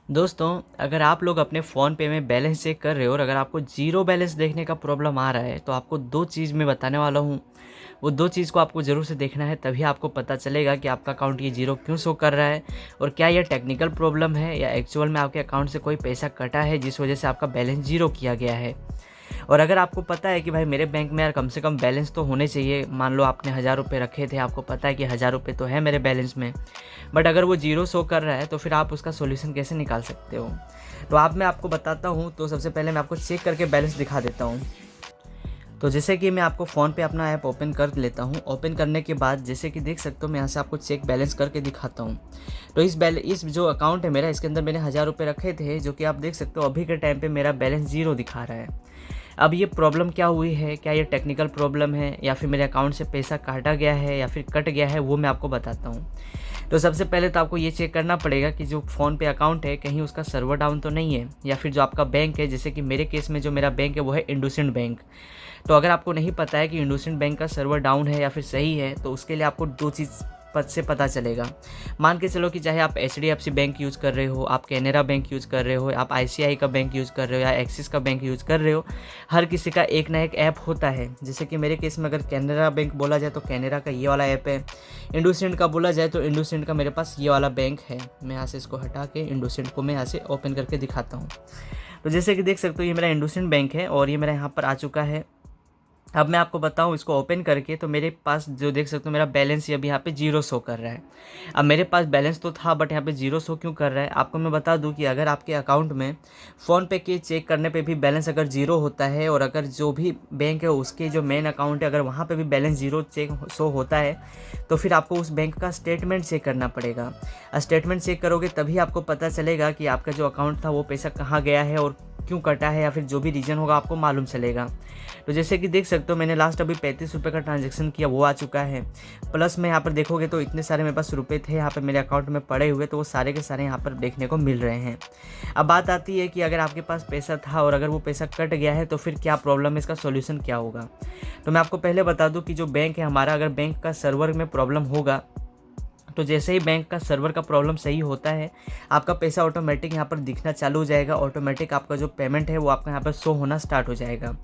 दोस्तों, अगर आप लोग अपने फ़ोन पे में बैलेंस चेक कर रहे हो और अगर आपको ज़ीरो बैलेंस देखने का प्रॉब्लम आ रहा है, तो आपको 2 चीज़ मैं बताने वाला हूँ। वो 2 चीज़ को आपको ज़रूर से देखना है, तभी आपको पता चलेगा कि आपका अकाउंट ये ज़ीरो क्यों शो कर रहा है और क्या ये टेक्निकल प्रॉब्लम है या एक्चुअल में आपके अकाउंट से कोई पैसा कटा है, जिस वजह से आपका बैलेंस ज़ीरो किया गया है। और अगर आपको पता है कि भाई मेरे बैंक में यार कम से कम बैलेंस तो होने चाहिए, मान लो आपने 1000 रुपये रखे थे, आपको पता है कि 1000 रुपये तो है मेरे बैलेंस में, बट अगर वो ज़ीरो शो कर रहा है तो फिर आप उसका सॉल्यूशन कैसे निकाल सकते हो? तो मैं आपको बताता हूँ। तो सबसे पहले मैं आपको चेक करके बैलेंस दिखा देता हूँ। तो जैसे कि मैं आपको फ़ोन पे अपना ऐप ओपन कर लेता हूँ। ओपन करने के बाद जैसे कि देख सकते हो, मैं यहाँ से आपको चेक बैलेंस करके दिखाता हूँ। तो इस जो अकाउंट है मेरा, इसके अंदर मैंने 1000 रुपये रखे थे, जो कि आप देख सकते हो अभी के टाइम पे मेरा बैलेंस ज़ीरो दिखा रहा है। अब ये प्रॉब्लम क्या हुई है, क्या ये टेक्निकल प्रॉब्लम है या फिर मेरे अकाउंट से पैसा काटा गया है या फिर कट गया है, वो मैं आपको बताता हूँ। तो सबसे पहले तो आपको ये चेक करना पड़ेगा कि जो फ़ोन पे अकाउंट है, कहीं उसका सर्वर डाउन तो नहीं है, या फिर जो आपका बैंक है, जैसे कि मेरे केस में जो मेरा बैंक है वो है इंडसइंड बैंक। तो अगर आपको नहीं पता है कि इंडसइंड बैंक का सर्वर डाउन है या फिर सही है, तो उसके लिए आपको 2 चीज़ पद से पता चलेगा। मान के चलो कि चाहे आप एचडीएफसी बैंक यूज़ कर रहे हो, आप कैनरा बैंक यूज़ कर रहे हो, आप आईसीआई का बैंक यूज़ कर रहे हो या एक्सिस का बैंक यूज़ कर रहे हो, हर किसी का एक ना एक ऐप होता है। जैसे कि मेरे केस में अगर कैनरा बैंक बोला जाए तो कैनरा का ये वाला ऐप है, इंडसइंड का बोला जाए तो इंडसइंड का मेरे पास ये वाला बैंक है। मैं यहाँ से इसको हटा के इंडसइंड को मैं यहाँ से ओपन करके दिखाता हूँ। तो जैसे कि देख सकते हो, ये मेरा इंडसइंड बैंक है और ये मेरा यहाँ पर आ चुका है। अब मैं आपको बताऊं, इसको ओपन करके तो मेरे पास जो देख सकते हो मेरा बैलेंस अभी यहाँ पे ज़ीरो शो कर रहा है। अब मेरे पास बैलेंस तो था, बट यहाँ पे ज़ीरो शो क्यों कर रहा है, आपको मैं बता दूं कि अगर आपके अकाउंट में फ़ोन पे के चेक करने पे भी बैलेंस अगर ज़ीरो होता है और अगर जो भी बैंक है उसके जो मेन अकाउंट है, अगर वहाँ पर भी बैलेंस ज़ीरो चेक शो होता है, तो फिर आपको उस बैंक का स्टेटमेंट चेक करना पड़ेगा। स्टेटमेंट चेक करोगे तभी आपको पता चलेगा कि आपका जो अकाउंट था वो पैसा कहाँ गया है और क्यों कटा है, या फिर जो भी रीज़न होगा आपको मालूम चलेगा। तो जैसे कि देख सकते हो, मैंने लास्ट अभी 35 रुपये का ट्रांजैक्शन किया, वो आ चुका है। प्लस में यहाँ पर देखोगे तो इतने सारे मेरे पास रुपए थे यहाँ पर मेरे अकाउंट में पड़े हुए, तो वो सारे के सारे यहाँ पर देखने को मिल रहे हैं। अब बात आती है कि अगर आपके पास पैसा था और अगर वो पैसा कट गया है तो फिर क्या प्रॉब्लम है, इसका सॉल्यूशन क्या होगा। तो मैं आपको पहले बता दूं कि जो बैंक है हमारा, अगर बैंक का सर्वर में प्रॉब्लम होगा, तो जैसे ही बैंक का सर्वर का प्रॉब्लम सही होता है, आपका पैसा ऑटोमेटिक यहाँ पर दिखना चालू हो जाएगा। ऑटोमेटिक आपका जो पेमेंट है वो आपका यहाँ पर शो होना स्टार्ट हो जाएगा।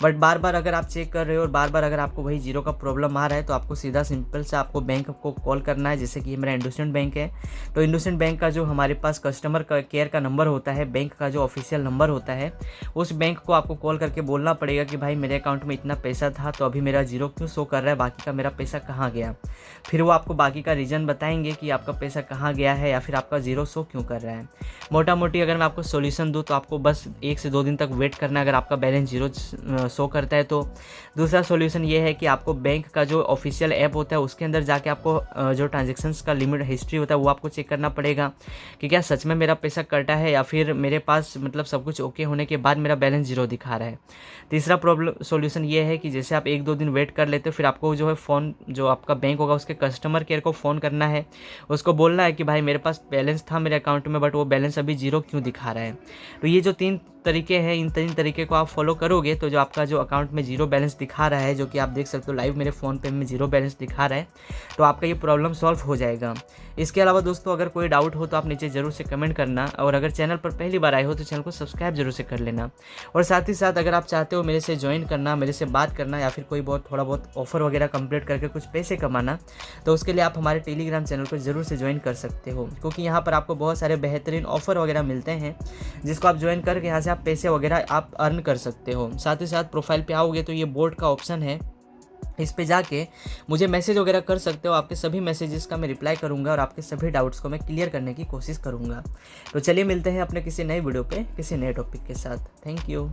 बट बार बार अगर आप चेक कर रहे हो और बार बार अगर आपको वही ज़ीरो का प्रॉब्लम आ रहा है, तो आपको सीधा सिंपल से आपको बैंक को कॉल करना है। जैसे कि मेरा इंडसइंड बैंक है, तो इंडसइंड बैंक का जो हमारे पास कस्टमर केयर का नंबर होता है, बैंक का जो ऑफिशियल नंबर होता है, उस बैंक को आपको कॉल करके बोलना पड़ेगा कि भाई मेरे अकाउंट में इतना पैसा था, तो अभी मेरा ज़ीरो क्यों शो कर रहा है, बाकी का मेरा पैसा कहाँ गया। फिर वो आपको बाकी का रीज़न बताएंगे कि आपका पैसा कहाँ गया है या फिर आपका ज़ीरो शो क्यों कर रहा है। मोटा मोटी अगर मैं आपको सॉल्यूशन दूँ तो आपको बस 1 से 2 दिन तक वेट करना है अगर आपका बैलेंस ज़ीरो शो करता है तो। दूसरा सॉल्यूशन ये है कि आपको बैंक का जो ऑफिशियल ऐप होता है उसके अंदर जाके आपको जो ट्रांजेक्शन्स का लिमिट हिस्ट्री होता है वो आपको चेक करना पड़ेगा कि क्या सच में मेरा पैसा कटा है या फिर मेरे पास मतलब सब कुछ ओके होने के बाद मेरा बैलेंस ज़ीरो दिखा रहा है। तीसरा प्रॉब्लम सॉल्यूशन ये है कि जैसे आप 1-2 दिन वेट कर लेते हो, फिर आपको जो है फ़ोन, जो आपका बैंक होगा उसके कस्टमर केयर को फ़ोन करना है। उसको बोलना है कि भाई मेरे पास बैलेंस था मेरे अकाउंट में, बट वो बैलेंस अभी ज़ीरो क्यों दिखा रहा है। तो ये जो 3 तरीके हैं, इन 3 तरीके को आप फॉलो करोगे तो जो आपका जो अकाउंट में ज़ीरो बैलेंस दिखा रहा है, जो कि आप देख सकते हो लाइव मेरे फ़ोन पे में ज़ीरो बैलेंस दिखा रहा है, तो आपका ये प्रॉब्लम सॉल्व हो जाएगा। इसके अलावा दोस्तों, अगर कोई डाउट हो तो आप नीचे ज़रूर से कमेंट करना, और अगर चैनल पर पहली बार आए हो तो चैनल को सब्सक्राइब जरूर से कर लेना। और साथ ही साथ अगर आप चाहते हो मेरे से ज्वाइन करना, मेरे से बात करना, या फिर कोई थोड़ा बहुत ऑफर वगैरह कंप्लीट करके कुछ पैसे कमाना, तो उसके लिए आप हमारे टेलीग्राम चैनल को ज़रूर से ज्वाइन कर सकते हो, क्योंकि यहाँ पर आपको बहुत सारे बेहतरीन ऑफर वगैरह मिलते हैं, जिसको आप ज्वाइन करके यहाँ से आप पैसे वगैरह आप अर्न कर सकते हो। साथ ही साथ प्रोफाइल पे आओगे तो ये बोर्ड का ऑप्शन है, इस पे जाके मुझे मैसेज वगैरह कर सकते हो। आपके सभी मैसेजेस का मैं रिप्लाई करूंगा और आपके सभी डाउट्स को मैं क्लियर करने की कोशिश करूंगा। तो चलिए मिलते हैं अपने किसी नए वीडियो पे किसी नए टॉपिक के साथ। Thank you.